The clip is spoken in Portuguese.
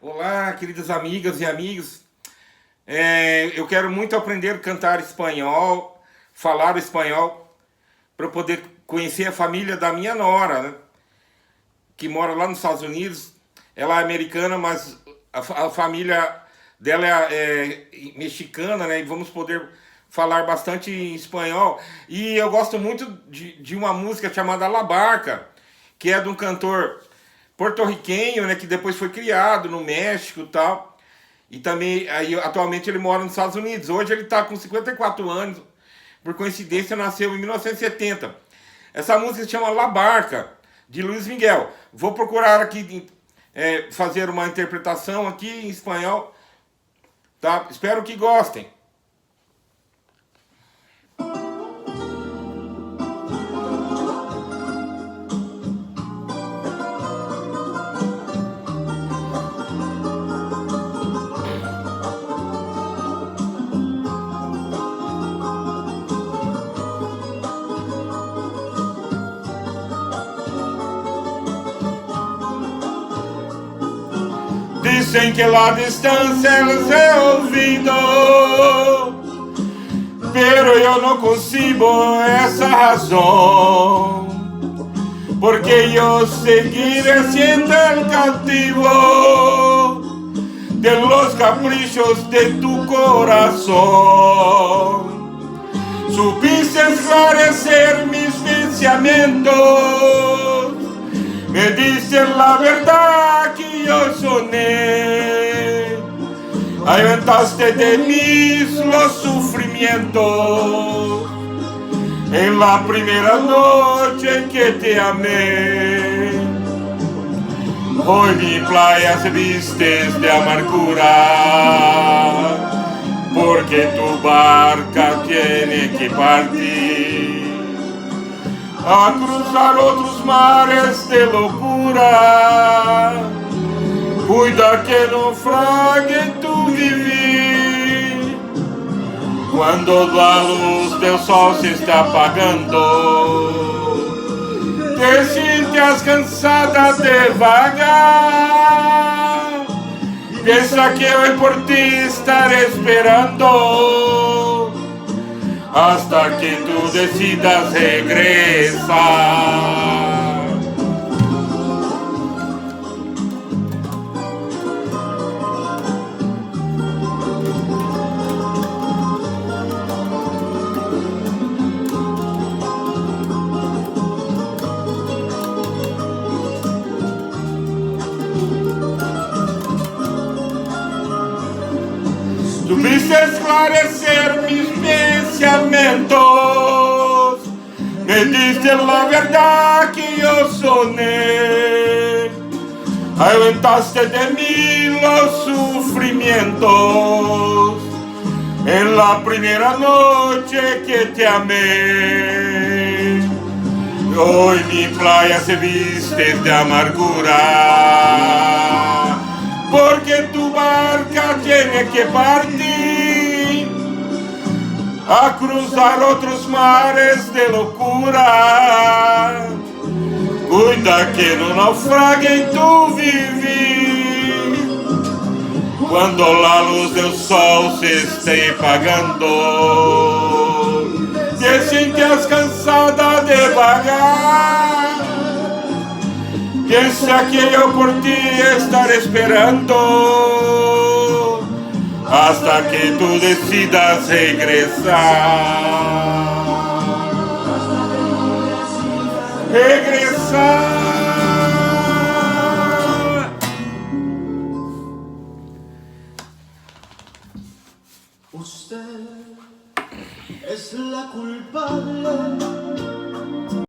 Olá, queridas amigas e amigos. Eu quero muito aprender a cantar espanhol, falar espanhol, para poder conhecer a família da minha nora, né, que mora lá nos Estados Unidos. Ela é americana, mas a família dela é mexicana, né? E vamos poder falar bastante em espanhol. E eu gosto muito de uma música chamada La Barca, que é de um cantor porto-riquenho, né, que depois foi criado no México e tal. E também, aí, atualmente ele mora nos Estados Unidos. Hoje ele está com 54 anos. Por coincidência, nasceu em 1970. Essa música se chama La Barca, de Luiz Miguel. Vou procurar aqui fazer uma interpretação aqui em espanhol. Tá? Espero que gostem. Dicen que la distancia los he olvidado, pero yo no concibo esa razón, porque yo seguiré siendo el cautivo de los caprichos de tu corazón. Supiste esclarecer mis pensamientos, me diste la verdad que yo soñé, ahuyentaste de mí los sufrimientos en la primera noche que te amé. Hoy mi playa se viste de amargura, porque tu barca tiene que partir a cruzar otros mares de locura. Cuida que no frague tu vivir, cuando la luz del sol se está apagando, te sientes cansada de vagar. Piensa que hoy por ti estaré esperando hasta que tú decidas regresar. Supiste esclarecer mis pensamientos, me diste la verdad que yo soñé, ahuyentaste de mí los sufrimientos en la primera noche que te amé. Hoy mi playa se viste de amargura, porque tu barca tiene que partir a cruzar otros mares de locura. Cuida que no naufrague en tu vivir, cuando la luz del sol se esté apagando, te sientes cansada de vagar. Piensa que yo por ti estaré esperando hasta que tú decidas regresar. Regresar. Usted es la culpable